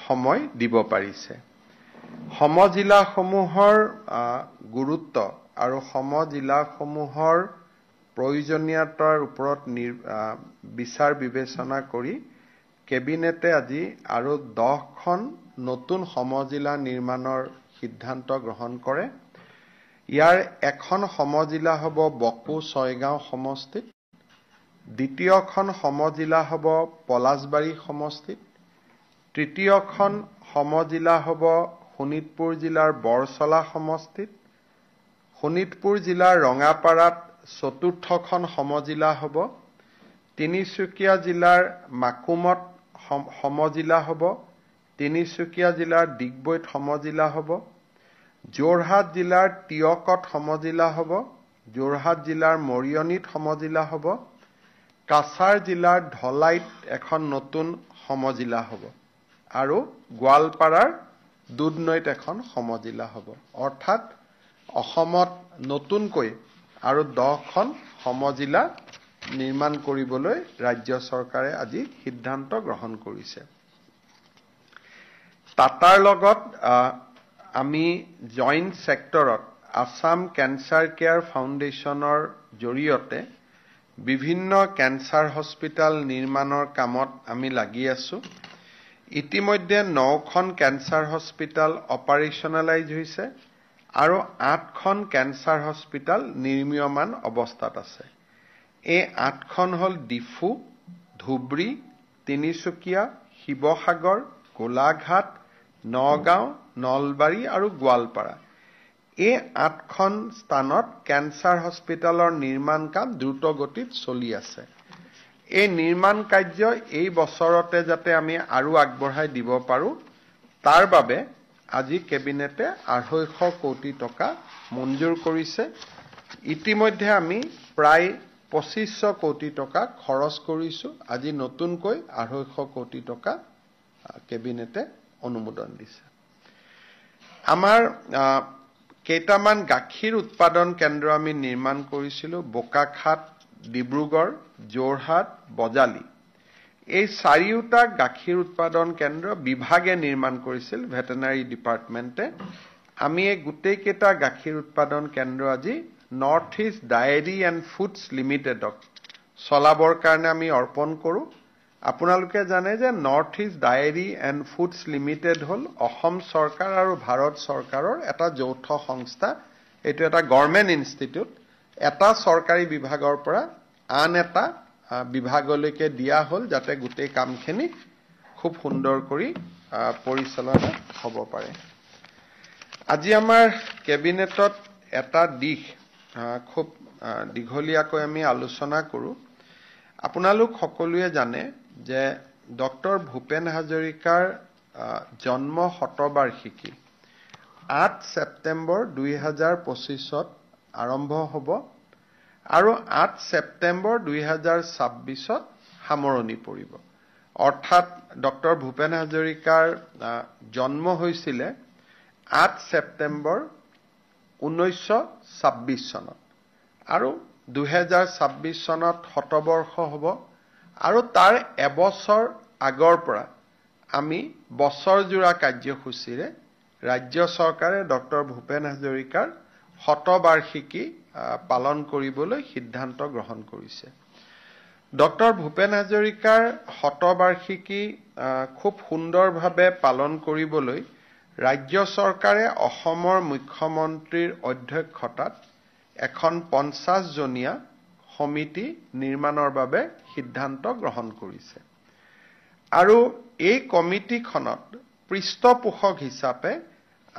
সময় দিব পাৰিছে সমজিলাসমূহৰ গুৰুত্ব আৰু সমজিলাসমূহৰ প্ৰয়োজনীয়তাৰ ওপৰত বিচাৰ বিবেচনা কৰি কেবিনেটে আজি আৰু 10খন নতুন সমজিলা নিৰ্মাণৰ সিদ্ধান্ত গ্ৰহণ কৰে ইয়াৰ এখন সমজিলা হ'ব বকো ছয়গাঁও সমষ্টিত দ্বিতীয়খন সমজিলা হ'ব পলাশবাৰী সমষ্টিত তৃতীয়খন সমজিলা হ'ব শোণিতপুৰ জিলাৰ বৰছলা সমষ্টিত শোণিতপুৰ জিলাৰ ৰঙাপাৰাত চতুৰ্থখন সমজিলা হ'ব তিনিচুকীয়া জিলাৰ মাকুমত সমজিলা হ'ব তিনিচুকীয়া জিলাৰ ডিগবৈত সমজিলা হ'ব যোৰহাট জিলাৰ টিয়কত সমজিলা হ'ব যোৰহাট জিলাৰ মৰিয়নিত সমজিলা হ'ব কাছাৰ জিলাৰ ধলাইত এখন নতুন সমজিলা হ'ব আৰু গোৱালপাৰাৰ দুধনৈত এখন সমজিলা হ'ব অৰ্থাৎ অসমত নতুনকৈ আৰু 10খন সমজিলা নিৰ্মাণ কৰিবলৈ ৰাজ্য চৰকাৰে আজি সিদ্ধান্ত গ্ৰহণ কৰিছে টাটাৰ লগত আমি জইণ্ট সেক্টৰত আসাম ক্যান্সাৰ কেয়াৰ ফাউণ্ডেশ্যনৰ জৰিয়তে বিভিন্ন ক্যান্সাৰ হস্পিটাল নিৰ্মাণৰ কামত আমি লাগি আছো ইতিমধ্যে 9খন ক্যান্সাৰ হস্পিটাল অপাৰেশনালাইজ হৈছে আৰু 8খন ক্যান্সাৰ হস্পিটাল নিৰ্মীয়মান অৱস্থাত আছে এই 8খন হল ডিফু ধুবৰী তিনিচুকীয়া শিৱসাগৰ গোলাঘাট নগাঁও নলবাৰী আৰু গোৱালপাৰা এই 8খন স্থানত ক্যান্সাৰ হস্পিটালৰ নিৰ্মাণ কাম দ্ৰুত গতিত চলি আছে এই নিৰ্মাণ কাৰ্য এই বছৰতে যাতে আমি আৰু আগবঢ়াই দিব পাৰো তাৰ বাবে আজি কেবিনেটে 250 কোটি টকা মঞ্জুৰ কৰিছে ইতিমধ্যে আমি প্ৰায় 2500 কোটি টকা খৰচ কৰিছো আজি নতুনকৈ 250 কোটি টকা কেবিনেটে অনুমোদন দিছে আমাৰ কেইটামান গাখীৰ উৎপাদন কেন্দ্ৰ আমি নিৰ্মাণ কৰিছিলো বোকাখাত ডিব্ৰুগড় যোৰহাট বজালি এই চাৰিওটা গাখীৰ উৎপাদন কেন্দ্ৰ বিভাগে নিৰ্মাণ কৰিছিল ভেটেনাৰী ডিপাৰ্টমেন্টে আমি এই গোটেই কেইটা গাখীৰ উৎপাদন কেন্দ্ৰ আজি north east dairy and foods লিমিটেডক চলাবৰ কাৰণে আমি অৰ্পণ কৰো আপোনালোকে জানে যে north east dairy and foods limited হল অসম চৰকাৰ আৰু ভাৰত চৰকাৰৰ এটা যৌথ সংস্থা এটো এটা গভৰ্ণমেণ্ট ইনষ্টিটিউট এটা চৰকাৰী বিভাগৰ পৰা আন এটা বিভাগলৈকে দিয়া হল যাতে গোটেই কামখিনি খুব সুন্দৰ কৰি পৰিচালনা হ'ব পাৰে আজি আমাৰ কেবিনেটত এটা দিশ খুব দীঘলীয়াকৈ আমি আলোচনা কৰো আপোনালোক সকলোৱে জানে যে ডক্টৰ ভূপেন হাজৰিকাৰ জন্ম শতবাৰ্ষিকী 8 ছেপ্টেম্বৰ 2025ত আৰম্ভ হ'ব আৰু 8 ছেপ্টেম্বৰ 2026ত সামৰণি পৰিব অৰ্থাৎ ডক্টৰ ভূপেন হাজৰিকাৰ জন্ম হৈছিল 8 ছেপ্টেম্বৰ 1926 চনত আৰু 2026 চনত শতবৰ্ষ হ'ব আৰু তাৰ এবছৰ আগৰ পৰা আমি বছৰজোৰা কাৰ্যসূচীৰে ৰাজ্য চৰকাৰে ডক্টৰ ভূপেন হাজৰিকাৰ শতবাৰ্ষিকী পালন কৰিবলৈ সিদ্ধান্ত গ্ৰহণ কৰিছে ডক্টৰ ভূপেন হাজৰিকাৰ শতবাৰ্ষিকী খুব সুন্দৰভাৱে পালন কৰিবলৈ ৰাজ্য চৰকাৰে অসমৰ মুখ্যমন্ত্ৰীৰ অধ্যক্ষতাত এখন 50 জনীয়া সমিতি নিৰ্মাণৰ বাবে সিদ্ধান্ত গ্ৰহণ কৰিছে আৰু এই কমিটিখনত পৃষ্ঠপোষক হিচাপে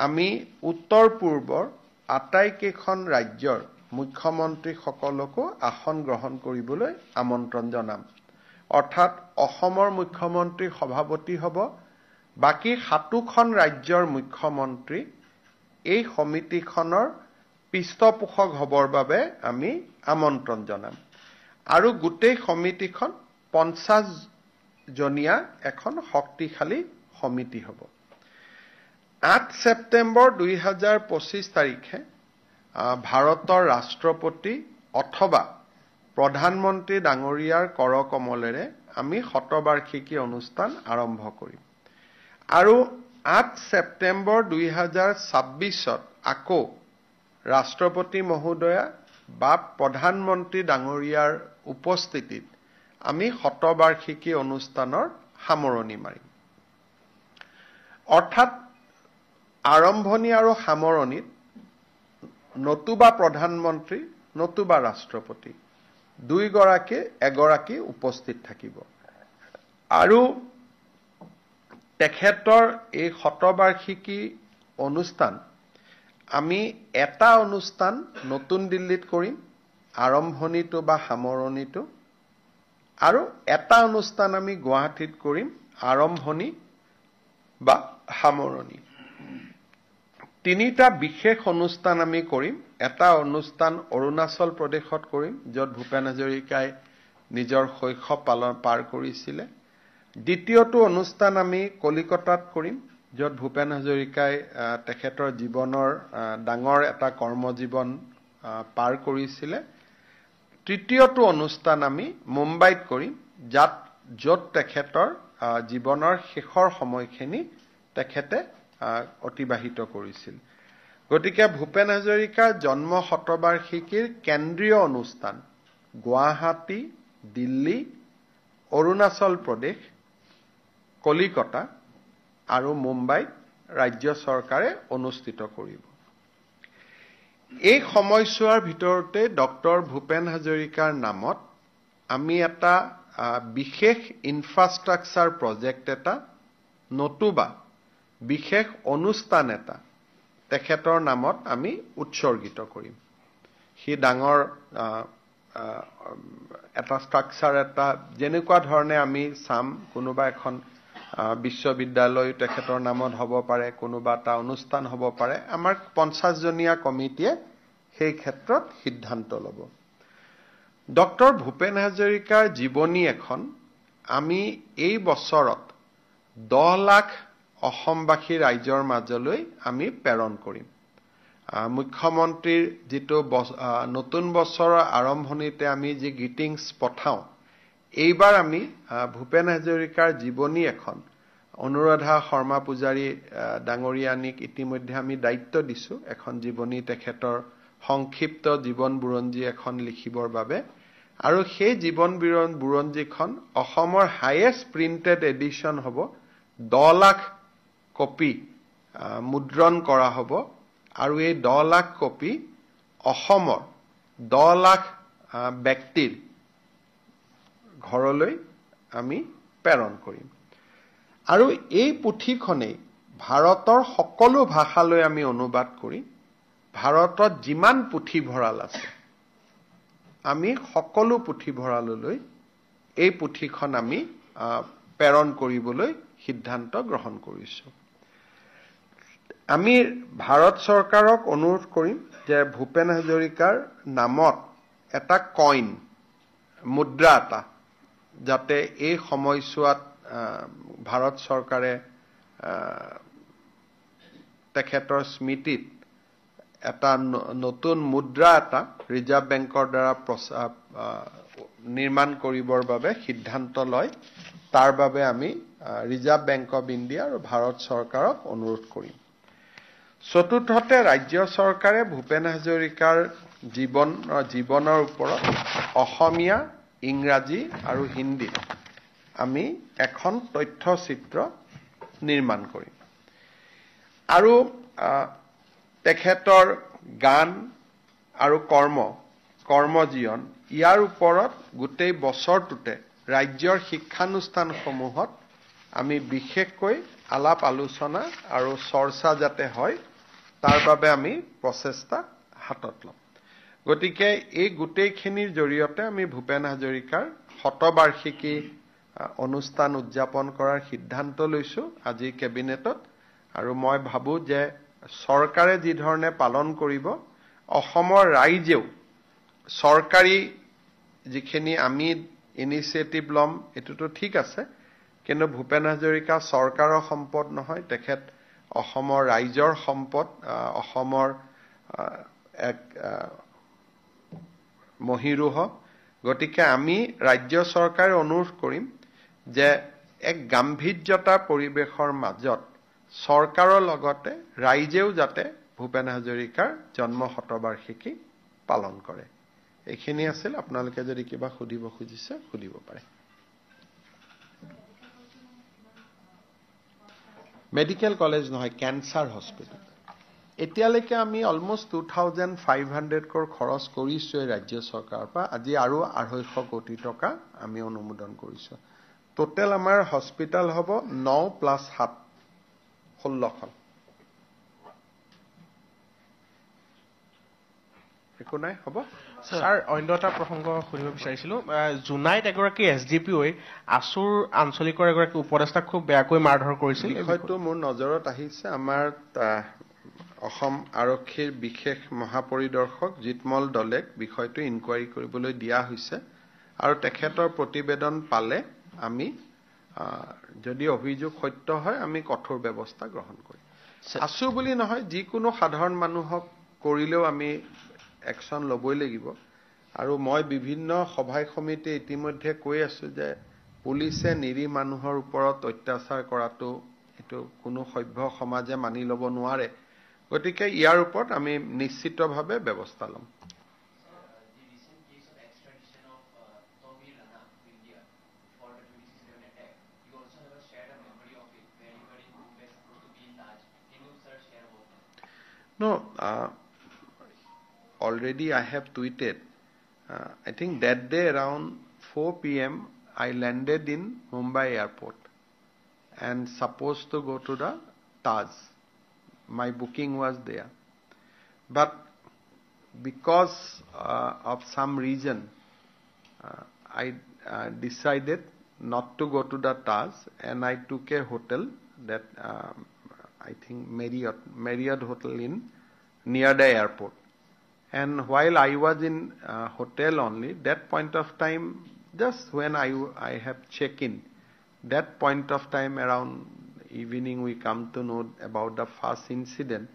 আমি উত্তৰ পূৰ্বৰ আটাইকেইখন ৰাজ্যৰ মুখ্যমন্ত্ৰীসকলকো আসন গ্ৰহণ কৰিবলৈ আমন্ত্ৰণ জনাম অৰ্থাৎ অসমৰ মুখ্যমন্ত্ৰী সভাপতি হ'ব বাকি 7খন ৰাজ্যৰ মুখ্যমন্ত্ৰী এই সমিতিখনৰ পৃষ্ঠপোষক হ'বৰ বাবে আমি আমন্ত্ৰণ জনাম আৰু গোটেই সমিতিখন 50 জনীয়া এখন শক্তিশালী সমিতি হ'ব 8 ছেপ্টেম্বৰ 2025 তাৰিখে ভাৰতৰ ৰাষ্ট্ৰপতি অথবা প্ৰধানমন্ত্ৰী ডাঙৰীয়াৰ কৰকমলেৰে আমি শতবাৰ্ষিকী অনুষ্ঠান আৰম্ভ কৰিম আৰু 8 ছেপ্টেম্বৰ 2026 আকৌ ৰাষ্ট্ৰপতি মহোদয়া বা প্ৰধানমন্ত্ৰী ডাঙৰীয়াৰ উপস্থিতিত আমি শতবাৰ্ষিকী অনুষ্ঠানৰ সামৰণি মাৰিম। অৰ্থাৎ আৰম্ভণি আৰু সামৰণিত নতুবা প্ৰধানমন্ত্ৰী নতুবা ৰাষ্ট্ৰপতি দুইগৰাকী এগৰাকী উপস্থিত থাকিব। আৰু তেখেতৰ এই শতবাৰ্ষিকী অনুষ্ঠান আমি এটা অনুষ্ঠান নতুন দিল্লীত কৰিম, আৰম্ভণিটো বা সামৰণিটো, আৰু এটা অনুষ্ঠান আমি গুৱাহাটীত কৰিম, আৰম্ভণি বা সামৰণি। তিনিটা বিশেষ অনুষ্ঠান আমি কৰিম। এটা অনুষ্ঠান অৰুণাচল প্ৰদেশত কৰিম, য'ত ভূপেন হাজৰিকাই নিজৰ শৈশৱ পাৰ কৰিছিলে। দ্বিতীয়টো অনুষ্ঠান আমি কলিকতাত কৰিম, য'ত ভূপেন হাজৰিকাই তেখেতৰ জীৱনৰ ডাঙৰ এটা কৰ্মজীৱন পাৰ কৰিছিলে। তৃতীয়টো অনুষ্ঠান আমি মুম্বাইত কৰিম, য'ত তেখেতৰ জীৱনৰ শেষৰ সময়খিনি তেখেতে অতিবাহিত কৰিছিল। গতিকে ভূপেন হাজৰিকাৰ জন্ম শতবাৰ্ষিকীৰ কেন্দ্ৰীয় অনুষ্ঠান গুৱাহাটী, দিল্লী, অৰুণাচল প্ৰদেশ, কলিকতা আৰু মুম্বাইত ৰাজ্য চৰকাৰে অনুষ্ঠিত কৰিব। এই সময়ছোৱাৰ ভিতৰতে ডক্টৰ ভূপেন হাজৰিকাৰ নামত আমি এটা বিশেষ ইনফ্ৰাষ্ট্ৰাকচাৰ প্ৰজেক্ট এটা নতুবা বিশেষ অনুষ্ঠান এটা তেখেতৰ নামত আমি উৎসৰ্গিত কৰিম। সি ডাঙৰ এটা ষ্ট্ৰাকচাৰ এটা যেনেকুৱা ধৰণে আমি চাম, কোনোবা এখন বিশ্ববিদ্যালয় তেখেতৰ নামত হ'ব পাৰে, কোনোবা এটা অনুষ্ঠান হ'ব পাৰে। আমাৰ 50জনীয়া কমিটিয়ে সেই ক্ষেত্ৰত সিদ্ধান্ত ল'ব। ডক্টৰ ভূপেন হাজৰিকাৰ জীৱনী এখন আমি এই বছৰত 10 লাখ অসমবাসী ৰাইজৰ মাজলৈ আমি প্ৰেৰণ কৰিম। মুখ্যমন্ত্ৰীৰ যিটো নতুন বছৰৰ আৰম্ভণিতে আমি যি গ্ৰিটিংছ পঠাওঁ, এইবাৰ আমি ভূপেন হাজৰিকাৰ জীৱনী এখন অনুৰাধা শৰ্মা পূজাৰী ডাঙৰীয়ানীক ইতিমধ্যে আমি দায়িত্ব দিছোঁ, এখন জীৱনী তেখেতৰ সংক্ষিপ্ত জীৱন বুৰঞ্জী এখন লিখিবৰ বাবে। আৰু সেই জীৱন বুৰঞ্জীখন অসমৰ হাইয়েষ্ট প্ৰিণ্টেড এডিশ্যন হ'ব। 10 লাখ কপি মুদ্ৰণ কৰা হ'ব আৰু এই 10 লাখ কপি অসমৰ 10 লাখ ব্যক্তিৰ ঘৰলৈ আমি প্ৰেৰণ কৰিম। আৰু এই পুথিখনেই ভাৰতৰ সকলো ভাষালৈ আমি অনুবাদ কৰি ভাৰতত যিমান পুথিভঁৰাল আছে আমি সকলো পুথিভঁৰাললৈ এই পুথিখন আমি প্ৰেৰণ কৰিবলৈ সিদ্ধান্ত গ্ৰহণ কৰিছোঁ। আমি ভাৰত চৰকাৰক অনুৰোধ কৰিম যে ভূপেন হাজৰিকাৰ নামত এটা কইন, মুদ্ৰা এটা যাতে এই সময়ছোৱাত ভাৰত চৰকাৰে তেখেতৰ স্মৃতিত এটা নতুন মুদ্ৰা এটা ৰিজাৰ্ভ বেংকৰ দ্বাৰা নিৰ্মাণ কৰিবৰ বাবে সিদ্ধান্ত লয়। তাৰ বাবে আমি ৰিজাৰ্ভ বেংক অৱ ইণ্ডিয়া আৰু ভাৰত চৰকাৰক অনুৰোধ কৰিম। চতুৰ্থতে, ৰাজ্য চৰকাৰে ভূপেন হাজৰিকাৰ জীৱনৰ ওপৰত অসমীয়া, ইংৰাজী আৰু হিন্দীত আমি এখন তথ্যচিত্ৰ নিৰ্মাণ কৰিম। আৰু তেখেতৰ গান আৰু কৰ্মজীৱন ইয়াৰ ওপৰত গোটেই বছৰটোতে ৰাজ্যৰ শিক্ষানুষ্ঠানসমূহত আমি বিশেষকৈ আলাপ আলোচনা আৰু চৰ্চা যাতে হয় তাৰ বাবে আমি প্ৰচেষ্টা হাতত ল'ম। গতিকে এই গোটেইখিনিৰ জৰিয়তে আমি ভূপেন হাজৰিকাৰ শতবাৰ্ষিকী অনুষ্ঠান উদযাপন কৰাৰ সিদ্ধান্ত লৈছোঁ আজি কেবিনেটত। আৰু মই ভাবোঁ যে চৰকাৰে যি ধৰণে পালন কৰিব, অসমৰ ৰাইজেও চৰকাৰী যিখিনি আমি ইনিচিয়েটিভ ল'ম এইটোতো ঠিক আছে, কিন্তু ভূপেন হাজৰিকা চৰকাৰৰ সম্পদ নহয়, তেখেত অসমৰ ৰাইজৰ সম্পদ, অসমৰ এক মহীৰূহ। গতিকে আমি ৰাজ্য চৰকাৰে অনুৰোধ কৰিম যে এক গাম্ভীৰ্যতা পৰিৱেশৰ মাজত চৰকাৰৰ লগতে ৰাইজেও যাতে ভূপেন হাজৰিকাৰ জন্ম শতবাৰ্ষিকী পালন কৰে। এইখিনি আছিল, আপোনালোকে যদি কিবা সুধিব খুজিছে সুধিব পাৰে। মেডিকেল কলেজ নহয়, কেঞ্চাৰ হস্পিটেল। এতিয়ালৈকে আমি অলমোষ্ট 2,500 crore খৰচ কৰিছোঁ ৰাজ্য চৰকাৰৰ পৰা। আজি আৰু 250 কোটি টকা আমি অনুমোদন কৰিছোঁ। টোটেল আমাৰ হস্পিটেল হ'ব 9 + 7, 16খন। একো নাই, হ'ব। স্যাৰ, অন্য এটা প্ৰসংগ সুধিব বিচাৰিছিলোঁ। জুনাইত এগৰাকী SDPOই আছুৰ আঞ্চলিকৰ এগৰাকী উপদেষ্টাক খুব বেয়াকৈ মাৰধৰ কৰিছিল। বিষয়টো মোৰ নজৰত আহিছে। আমাৰ অসম আৰক্ষীৰ বিশেষ মহাপৰিদৰ্শক জিতমল দলেক বিষয়টো ইনকুৱাৰী কৰিবলৈ দিয়া হৈছে আৰু তেখেতৰ প্ৰতিবেদন পালে আমি যদি অভিযোগ সত্য হয় আমি কঠোৰ ব্যৱস্থা গ্ৰহণ কৰিম। আছু বুলি নহয়, যিকোনো সাধাৰণ মানুহক কৰিলেও আমি একশ্যন ল'বই লাগিব। আৰু মই বিভিন্ন সভাই সমিতি ইতিমধ্যে কৈ আছো যে পুলিচে নিৰীহ মানুহৰ ওপৰত অত্যাচাৰ কৰাটো এইটো কোনো সভ্য সমাজে মানি ল'ব নোৱাৰে। গতিকে ইয়াৰ ওপৰত আমি নিশ্চিতভাৱে ব্যৱস্থা ল'ম। No, already I have tweeted. I think that day around 4 p.m. I landed in Mumbai airport and supposed to go to the Taj. My booking was there. But because of some reason, I decided not to go to the Taj and I took a hotel that I think Marriott Hotel in near the airport. And while I was in hotel only, that point of time, just when I have check-in, that point of time around evening we come to know about the first incident,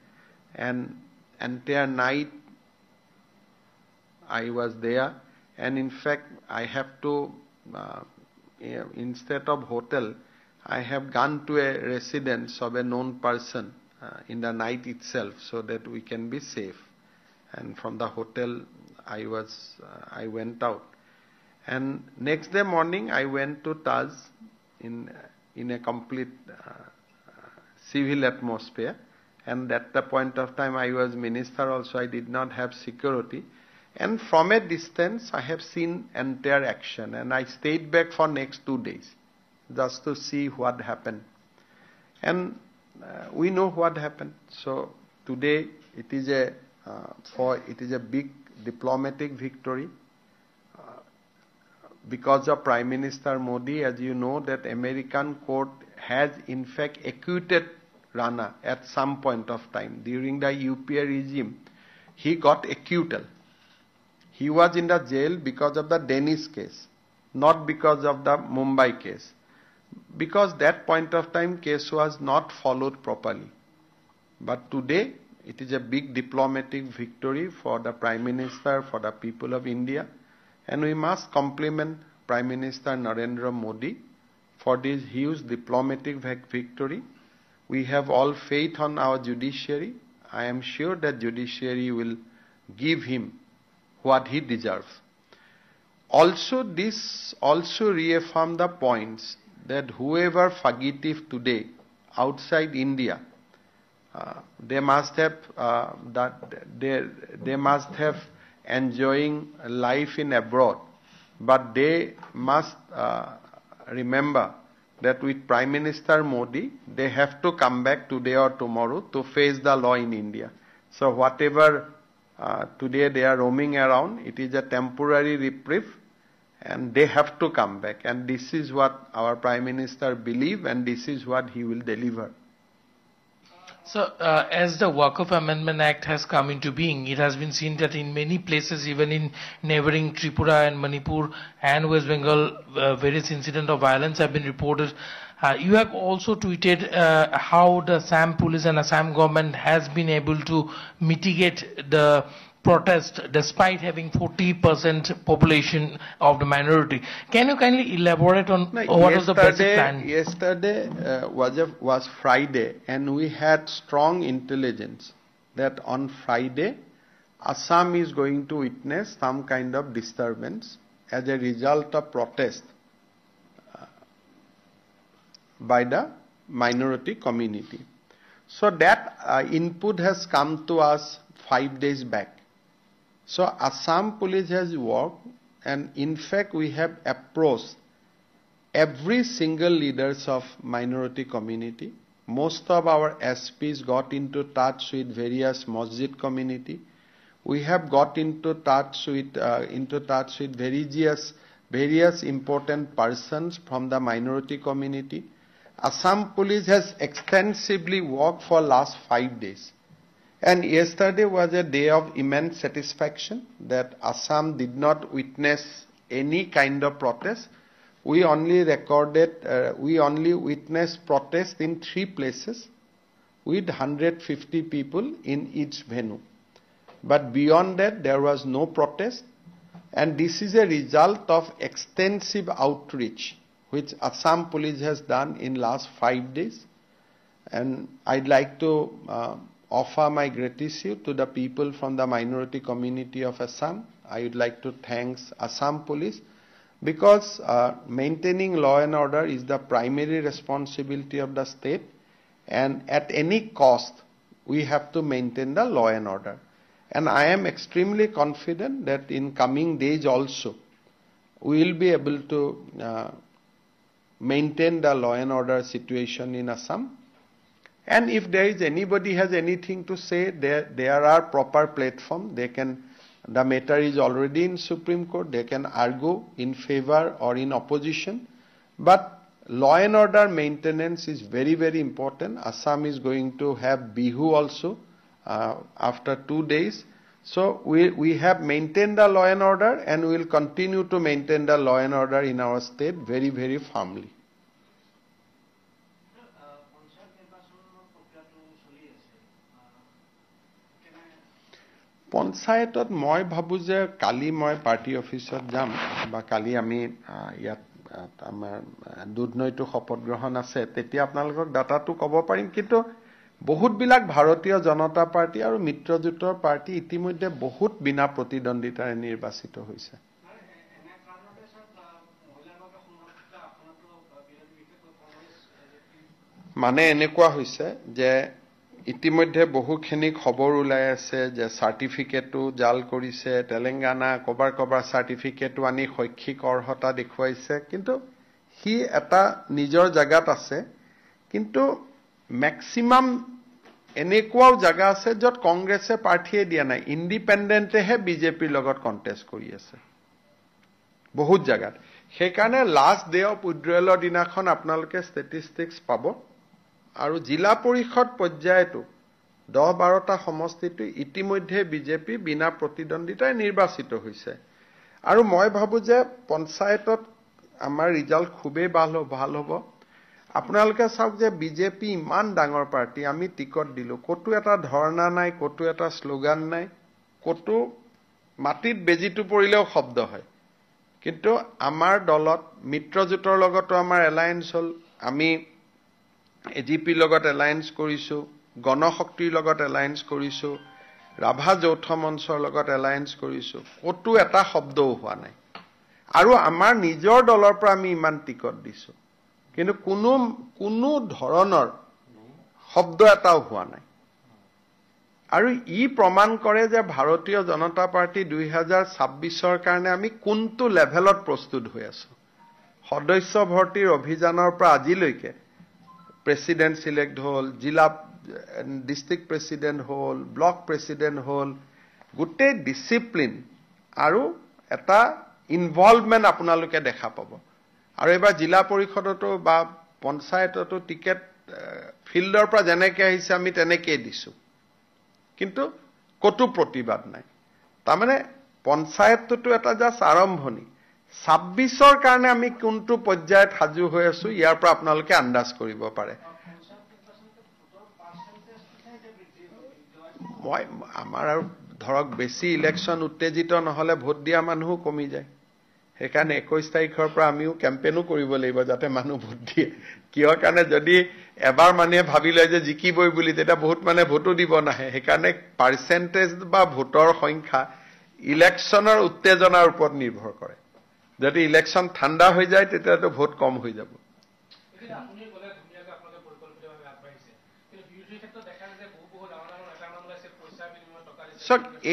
and entire night I was there, and in fact I have to instead of hotel I have gone to a residence of a known person in the night itself so that we can be safe. And from the hotel I went out, and next day morning I went to Taj in a complete civil atmosphere, and at the point of time I was minister also, I did not have security, and from a distance I have seen entire action, and I stayed back for next 2 days just to see what happened, and we know what happened. So today it is a big diplomatic victory because of Prime Minister Modi. As you know, that American court has in fact acquitted Rana at some point of time. During the UPA regime, he got acquittal. He was in the jail because of the Dennis case, not because of the Mumbai case. Because that point of time case was not followed properly. But today, it is a big diplomatic victory for the Prime Minister, for the people of India, and we must compliment Prime Minister Narendra Modi for this huge diplomatic victory. We have all faith on our judiciary. I am sure that judiciary will give him what he deserves. Also, this also reaffirms the points that whoever fugitive today outside India, they must have enjoying life in abroad, but they must remember that with Prime Minister Modi, they have to come back today or tomorrow to face the law in India. So whatever today they are roaming around, it is a temporary reprieve, and they have to come back. And this is what our Prime Minister believes, and this is what he will deliver. So, as the Waqf Amendment Act has come into being, it has been seen that in many places, even in neighboring Tripura and Manipur and West Bengal, various incidents of violence have been reported. You have also tweeted how the Assam police and Assam government has been able to mitigate the protest despite having 40% population of the minority. Can you kindly elaborate on what was the basic plan? Yesterday was Friday, and we had strong intelligence that on Friday, Assam is going to witness some kind of disturbance as a result of protest by the minority community. So that input has come to us 5 days back. So Assam police has worked, and in fact we have approached every single leaders of minority community. Most of our SPs got into touch with various masjid community. We have got into touch with various important persons from the minority community. Assam police has extensively worked for last 5 days. And yesterday was a day of immense satisfaction that Assam did not witness any kind of protest. We only witnessed protest in 3 places with 150 people in each venue. But beyond that, there was no protest. And this is a result of extensive outreach which Assam police has done in last 5 days. And I'd like to offer my gratitude to the people from the minority community of Assam. I would like to thank Assam police because maintaining law and order is the primary responsibility of the state, and at any cost we have to maintain the law and order. And I am extremely confident that in coming days also we will be able to maintain the law and order situation in Assam. And if there is anybody has anything to say, there are proper platform. The matter is already in Supreme Court. They can argue in favor or in opposition. But law and order maintenance is very, very important. Assam is going to have Bihu also after 2 days. So we have maintained the law and order, and we will continue to maintain the law and order in our state very, very firmly. পঞ্চায়তত মই ভাবো যে কালি মই party অফিচত যাম বা কালি আমি ইয়াত আমাৰ দুধনৈটো শপত গ্ৰহণ আছে, তেতিয়া আপোনালোকক ডাটাটো ক'ব পাৰিম। কিন্তু বহুতবিলাক ভাৰতীয় জনতা পাৰ্টি আৰু মিত্ৰজোঁটৰ পাৰ্টি ইতিমধ্যে বহুত বিনা প্ৰতিদ্বন্দ্বিতাৰে নিৰ্বাচিত হৈছে। মানে এনেকুৱা হৈছে যে ইতিমধ্যে বহুখিনি খবৰ ওলাই আছে যে সাৰ্টিফিকেটটো জাল কৰিছে, তেলেংগানা কবাৰ সাৰ্টিফিকেটটো আনি শৈক্ষিক অৰ্হতা দেখুৱাইছে, কিন্তু হি এটা নিজৰ জায়গাত আছে। কিন্তু ম্যাক্সিমাম এনেকুৱাও জায়গা আছে য'ত কংগ্ৰেছে প্ৰাৰ্থীয়ে দিয়া নাই, ইণ্ডিপেণ্ডেণ্টেহে বিজেপিৰ লগত কণ্টেষ্ট কৰি আছে বহুত জায়গাত। সেইকাৰণে লাষ্ট ডে অফ উইথড্ৰয়েলৰ দিনাখন আপোনালোকে ষ্টেটিষ্টিক্স পাব। আৰু জিলা পৰিষদ পৰ্যায়তো 10-12টা সমষ্টিটো ইতিমধ্যে বিজেপি বিনা প্ৰতিদ্বন্দ্বিতাৰে নিৰ্বাচিত হৈছে। আৰু মই ভাবো যে পঞ্চায়তত আমাৰ ৰিজাল্ট খুবেই ভাল হ'ব। আপোনালোকে চাওক যে বিজেপি ইমান ডাঙৰ পাৰ্টি, আমি টিকট দিলো, কতো এটা ধৰ্ণা নাই, কতো এটা শ্লোগান নাই, কতো মাটিত বেজিটো পৰিলেও শব্দ হয়। কিন্তু আমাৰ দলত মিত্ৰজোঁটৰ লগতো আমাৰ এলায়েন্স হ'ল, আমি এজিপিৰ লগত এলায়েন্স কৰিছো, গণশক্তিৰ লগত এলায়েন্স কৰিছো, ৰাভা যৌথ মঞ্চৰ লগত এলায়েন্স কৰিছো, কতো এটা শব্দও হোৱা নাই। আৰু আমাৰ নিজৰ দলৰ পৰা আমি ইমান টিকট দিছো, কিন্তু কোনো ধৰণৰ শব্দ এটাও হোৱা নাই। আৰু ই প্ৰমাণ কৰে যে ভাৰতীয় জনতা পাৰ্টি 2026ৰ কাৰণে আমি কোনটো লেভেলত প্ৰস্তুত হৈ আছো। সদস্য ভৰ্তিৰ অভিযানৰ পৰা আজিলৈকে প্ৰেসিডেন্ট সিলেক্ট হল, জিলা ডিস্ট্ৰিক্ট প্ৰেসিডেন্ট হল, ব্লক প্ৰেসিডেন্ট হল, গোটেই ডিসিপ্লিন আৰু এটা ইনভলভমেন্ট আপোনালোকে দেখা পাব। আৰু এবাৰ জিলা পৰিষদতো বা পঞ্চায়ততো টিকেট ফিল্ডৰ পৰা যেনেকৈ আহিছে আমি তেনেকৈ দিছো, কিন্তু কতো প্ৰতিবাদ নাই। তাৰমানে পঞ্চায়তটো এটা জাস্ট আৰম্ভণি। 26ৰ কাৰণে আমি কোনটো পৰ্যায়ত সাজু হৈ আছো ইয়াৰ পৰা আপোনালোকে আন্দাজ কৰিব পাৰে। আমাৰ আৰু ধৰক বেছি ইলেকশ্যন উত্তেজিত নহলে ভোট দিয়া মানুহো কমি যায় সেইকাৰণে 21 তাৰিখৰ পৰা আমিও কেম্পেইনো কৰিব লাগিব যাতে মানুহ ভোট দিয়ে কিয় কাৰণে যদি এবাৰ মানুহে ভাবি লয় যে জিকিবই বুলি তেতিয়া বহুত মানে ভোটো দিব নাহে সেইকাৰণে পাৰ্চেন্টেজ বা ভোটৰ সংখ্যা ইলেকশ্যনৰ উত্তেজনাৰ ওপৰত নিৰ্ভৰ কৰে যদি ইলেকশ্যন ঠাণ্ডা হৈ যায় তেতিয়াতো ভোট কম হৈ যাব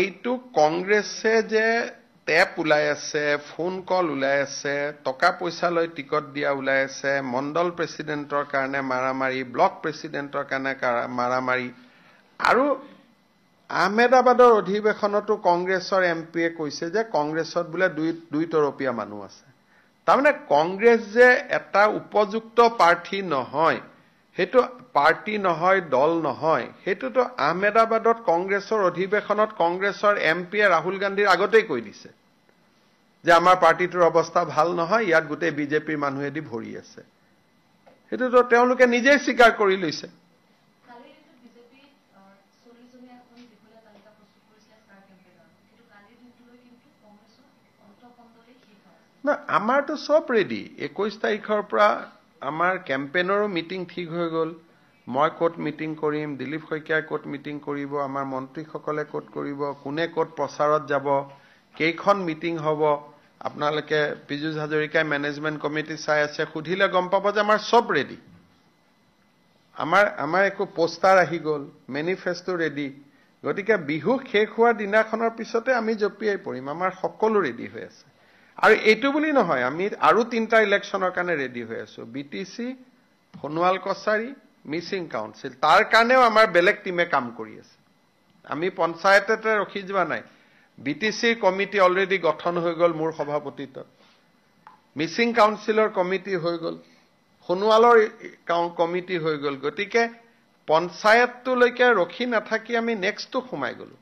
এইটো কংগ্ৰেছে যে টেপ ওলাই আছে ফোন কল ওলাই আছে টকা পইচা লৈ টিকট দিয়া ওলাই আছে মণ্ডল প্ৰেসিডেন্টৰ কাৰণে মাৰামাৰি ব্লক প্ৰেসিডেন্টৰ কাৰণে মাৰামাৰি আৰু আহমেদাবাদৰ অধিৱেশনতো কংগ্ৰেছৰ এমপিয়ে কৈছে যে কংগ্ৰেছত বোলে দুই তৰপীয়া মানুহ আছে তাৰমানে কংগ্ৰেছ যে এটা উপযুক্ত প্ৰাৰ্থী নহয় হেতু পাৰ্টি নহয় দল নহয় হেতুটো আহমেদাবাদত কংগ্ৰেছৰ অধিৱেশনত কংগ্ৰেছৰ এমপিয়ে ৰাহুল গান্ধীৰ আগতেই কৈ দিছে যে আমাৰ পাৰ্টিটোৰ অৱস্থা ভাল নহয় ইয়াত গোটেই বিজেপিৰ মানুহেদি ভৰি আছে হেতুটো তেওঁলোকে নিজেই স্বীকাৰ কৰি লৈছে না আমাৰটো সব ৰেডি 21 তাৰিখৰ পৰা আমাৰ কেম্পেইনৰো মিটিং ঠিক হৈ গ'ল মই কোট মিটিং কৰিম দিলীপ শইকীয়াই কোট মিটিং কৰিব আমাৰ মন্ত্ৰীসকলে কোট কৰিব কোনে কোট প্ৰচাৰত যাব কেইখন মিটিং হ'ব আপোনালোকে পীযুষ হাজৰিকাই মেনেজমেন্ট কমিটি চাই আছে খুধিলে গম পাব যে আমাৰ সব ৰেডি আমাৰ একো পোষ্টাৰ আহি গ'ল মেনিফেষ্টো ৰেডি গতিকে বিহু শেষ হোৱাৰ দিনাখনৰ পিছতে আমি জপিয়াই পৰিম আমাৰ সকলো ৰেডি হৈ আছে আৰু এইটো বুলি নহয় আমি আৰু তিনটা ইলেকশ্যনৰ কাৰণে ৰেডি হৈ আছো বিটিসি ফনুৱাল কছাৰী মিছিং কাউন্সিল তাৰ কাৰণেও আমাৰ বেলেগ টিমে কাম কৰি আছে আমি পঞ্চায়ততে ৰখি যোৱা নাই বিটিসিৰ কমিটি অলৰেডি গঠন হৈ গ'ল মোৰ সভাপতিত্বত মিছিং কাউন্সিলৰ কমিটি হৈ গ'ল ফনুৱালৰ কমিটি হৈ গ'ল গতিকে পঞ্চায়তলৈকে ৰখি নাথাকি আমি নেক্সটটো সোমাই গ'লো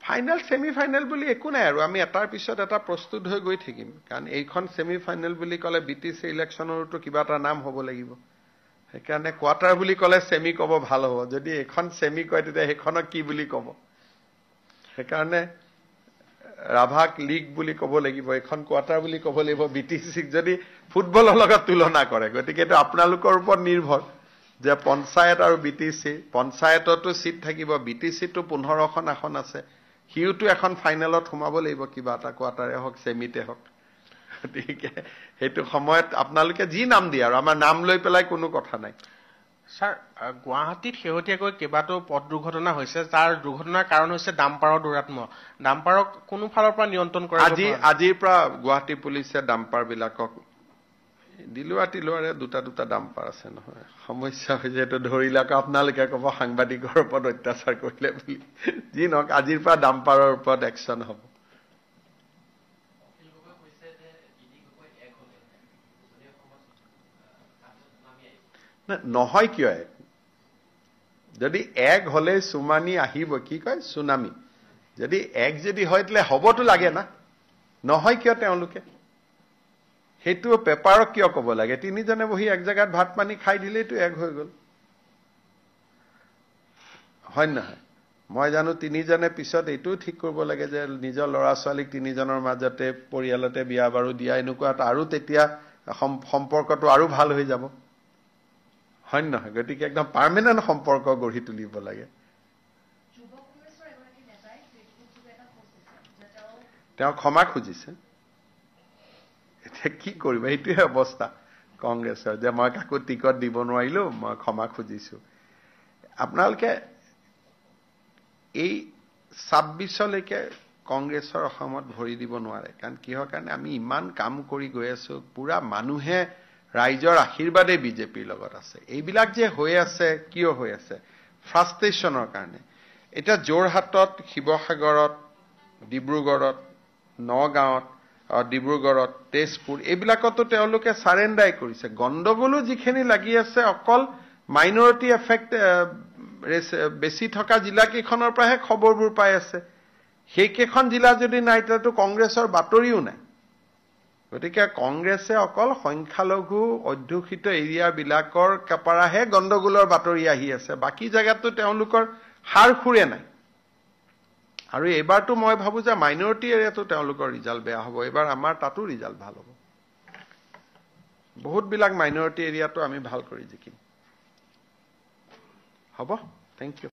ফাইনাল সেমি ফাইনাল বুলি একো নাই আৰু আমি এটাৰ পিছত এটা প্ৰস্তুত হৈ গৈ থাকিম কাৰণ এইখন সেমি ফাইনাল বুলি ক'লে বিটিসি ইলেকশ্যনৰটো কিবা এটা নাম হ'ব লাগিব সেইকাৰণে কোৱাৰ্টাৰ বুলি ক'লে সেমি ক'ব ভাল হ'ব যদি এখন সেমি কয় তেতিয়া সেইখনক কি বুলি ক'ব সেইকাৰণে ৰাভাক লীগ বুলি ক'ব লাগিব এখন কোৱাৰ্টাৰ বুলি ক'ব লাগিব বিটিসিক যদি ফুটবলৰ লগত তুলনা কৰে গতিকে এইটো আপোনালোকৰ ওপৰত নিৰ্ভৰ যে পঞ্চায়ত আৰু বিটিসি পঞ্চায়ততো সিট থাকিব বিটিসিটো 15খন আসন আছে হিউটো এখন ফাইনেলত সোমাব লাগিব কিবা এটা কোৱাৰ্টাৰে হওক সেমিতে হওক গতিকে সেইটো সময়ত আপোনালোকে যি নাম দিয়ে আৰু আমাৰ নাম লৈ পেলাই কোনো কথা নাই স্যাৰ গুৱাহাটীত শেহতীয়াকৈ কেইবাটাও পথ দুৰ্ঘটনা হৈছে যাৰ দুৰ্ঘটনাৰ কাৰণ হৈছে ডাম্পাৰৰ দুৰাত্ম ডাম্পাৰক কোনো ফালৰ পৰা নিয়ন্ত্ৰণ কৰা আজিৰ পৰা গুৱাহাটী পুলিচে ডাম্পাৰ বিলাকক দিলুৱাৰে দুটা ডাম্পাৰ আছে নহয় সমস্যা হৈছে এইটো ধৰিলাক আপোনালোকে ক'ব সাংবাদিকৰ ওপৰত অত্যাচাৰ কৰিলে বুলি যি নহওক আজিৰ পৰা ডাম্পাৰৰ ওপৰত একশ্যন হ'ব নহয় কিয় যদি এক হলে সুমানি আহিব কি কয় সুনামি যদি এক যদি হয় তাহলে হবতো লাগে না নহয় কিয় তেওঁলোকে হেতু পেপাৰক কিয় ক'ব লাগে তিনিজনে বহি এক জায়গাত ভাত পানী খাই দিলেইতো এক হৈ গ'ল হয় নহয় মই জানো তিনিজনে পিছত এইটো ঠিক কৰিব লাগে যে নিজৰ ল'ৰা ছোৱালীক তিনিজনৰ মাজতে পৰিয়ালতে বিয়া বাৰু দিয়া এনেকুৱা আৰু তেতিয়া সম্পৰ্কটো আৰু ভাল হৈ যাব হয় নহয় গতিকে একদম পাৰ্মানেন্ট সম্পৰ্ক গঢ়ি তুলিব লাগে তেওঁ ক্ষমা খুজিছে কি কৰিব এইটোহে অৱস্থা কংগ্ৰেছৰ যে মই কাকো টিকট দিব নোৱাৰিলো মই ক্ষমা খুজিছো আপোনালোকে এই 26লৈকে কংগ্ৰেছৰ অসমত ভৰি দিব নোৱাৰে কাৰণ কিহৰ কাৰণে আমি ইমান কাম কৰি গৈ আছো পুৰা মানুহে ৰাইজৰ আশীৰ্বাদে বিজেপিৰ লগত আছে এইবিলাক যে হৈ আছে কিয় হৈ আছে ফ্ৰাষ্ট্ৰেচনৰ কাৰণে এটা জোৰহাটত শিৱসাগৰত ডিব্ৰুগড়ত নগাঁৱত ডিব্ৰুগড়ত তেজপুৰ এইবিলাকতো তেওঁলোকে সাৰেন্ডাৰ কৰিছে গণ্ডগোলো যিখিনি লাগি আছে অকল মাইনৰিটি এফেক্ট বেছি থকা জিলা কেইখনৰ পৰাহে খবৰবোৰ পাই আছে সেইকেইখন জিলা যদি নাই তাতো কংগ্ৰেছৰ বাতৰিও নাই গতিকে কংগ্ৰেছে অকল সংখ্যালঘু অধ্যুষিত এৰিয়া বিলাকৰ কপাৰাহে গণ্ডগোলৰ বাতৰি আহি আছে বাকি জায়গাতো তেওঁলোকৰ হাৰখুৰে নাই আৰু এবাৰটো মই ভাবো যে মাইনৰিটি এৰিয়াটো তেওঁলোকৰ ৰিজাল্ট বেয়া হ'ব, এবাৰ আমাৰ তাতো ৰিজাল্ট ভাল হ'ব। বহুত বিলাক মাইনৰিটি এৰিয়াটো আমি ভাল কৰি জিকিম। হ'ব, থেংক ইউ।